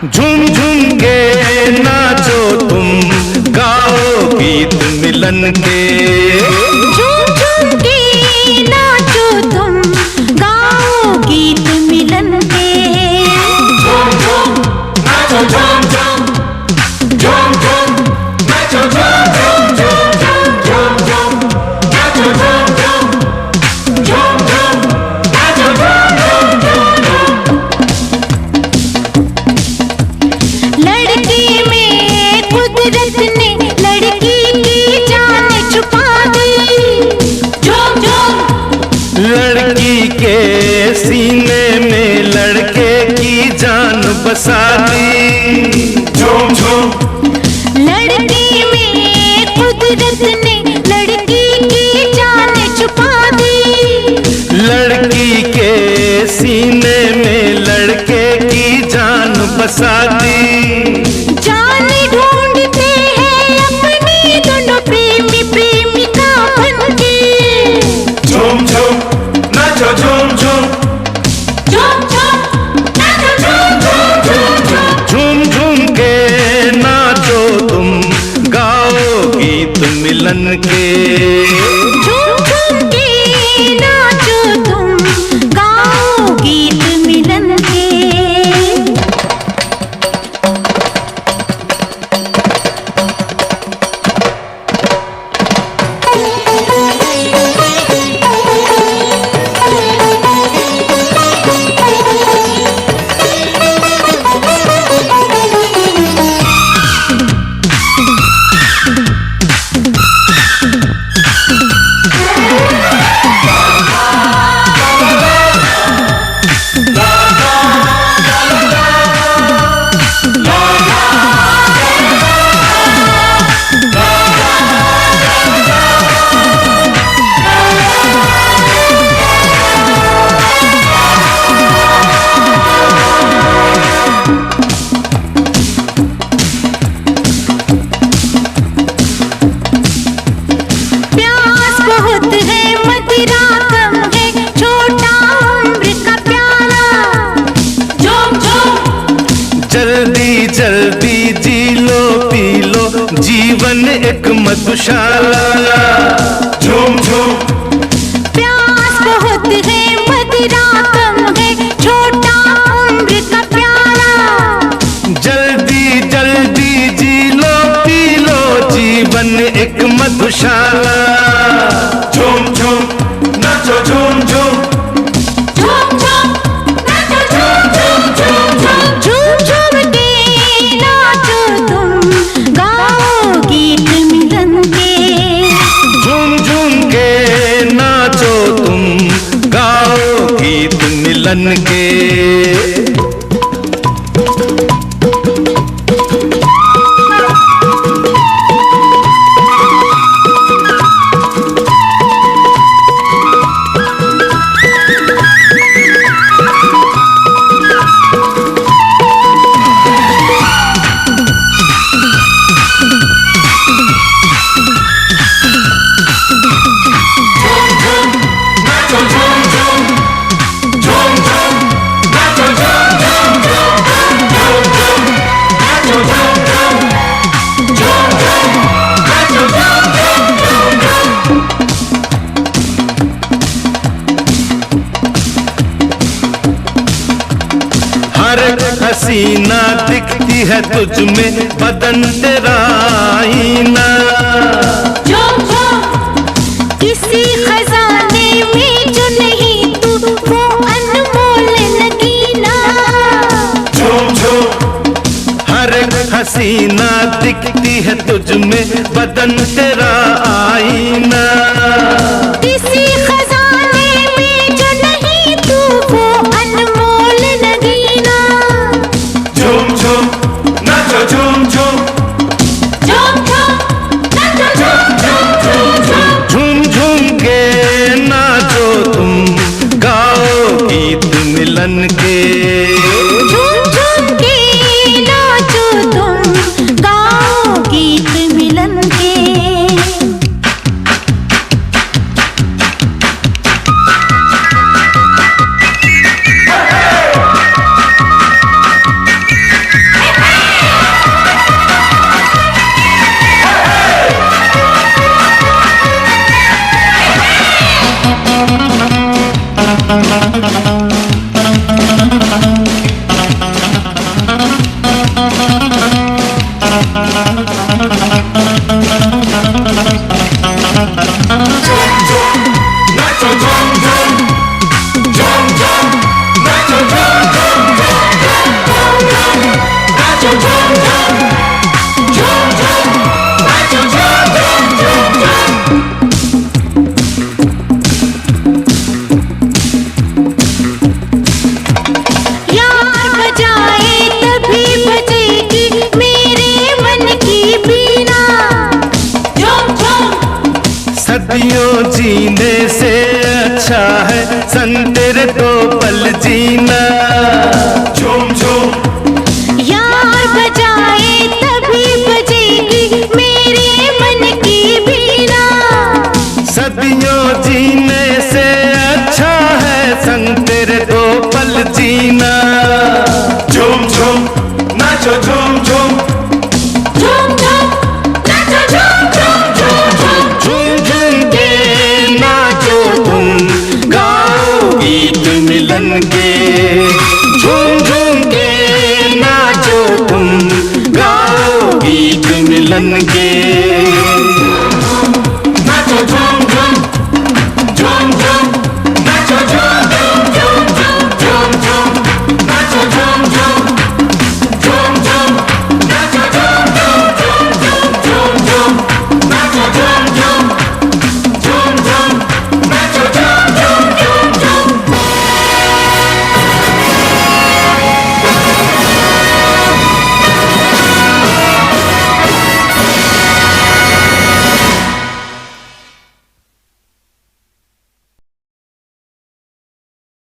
झूम झूम के नाचो तुम, गाओ गीत मिलन के। झूम झूम के नाचो तुम, गाओ गीत मिलन के। झूम झूम नाचो झूम झूम, झूम झूम नाचो झूम झूम, झूम झूम नाचो झूम झूम, झूम झूम नाचो झूम झूम। लड़की में कुदरत ने लड़की की जान छुपा दी। झूम झूम लड़की के सीने में लड़के की जान बसा दी। झूम झूम लड़की में कुदरत ने लड़की की जान छुपा दी। लड़की के सीने में लड़के की जान बसा दी। जान ढूंढते हैं अपनी दोनों प्रेमी प्रेमिका बनके। झूम झूम नाचो झूम झूम, झूम झूम नाचो झूम झूम झूम। झूम झूम के नाचो तुम, गाओ गीत मिलन के। झूम झूम के नाचो तुम, गाओ गीत मिलन के। प्यास बहुत है मदिरा कम है, छोटा उम्र का प्याला। झूम झूम जल्दी जल्दी जी लो पी लो, जीवन एक मधुशाला। झूम झूम प्यास बहुत है मदिरा कम है, छोटा उम्र का प्याला। जल्दी जल्दी जी लो पी लो, जीवन एक मधुशाला। झूम झूम नाचो झूम झूम, झूम झूम नाचो झूम झूम झूम। झूम झूम के नाचो तुम, गाओ गीत मिलन के। झूम झूम के नाचो तुम, गाओ गीत मिलन के। नाचो झूम झूम, झूम झूम नाचो झूम झूम, झूम झूम नाचो झूम झूम, झूम झूम नाचो झूम झूम। हर हसीना दिखती है तुझ में, बदन तेरा आईना। झूम झूम किसी खजाने में जो नहीं तू, वो अनमोल नगीना। झूम झूम हर हसीना दिखती है तुझ में, बदन तेरा आईना। किसी खजाने में जो नहीं तू, वो अनमोल नगीना। झूम झूम नाचो झूम झूम, झूम झूम नाचो झूम झूम झूम। झूम झूम के नाचो तुम, गाओ गीत मिलन के। झूम झूम के नाचो तुम, गाओ गीत मिलन के। सदियों जीने से अच्छा है संग तेरे दो पल जीना। झूम झूम यार बजाए तभी बजेगी मेरे मन की बीना। सदियों जीने से अच्छा है संग तेरे दो पल जीना। झूम झूम नाचो झूम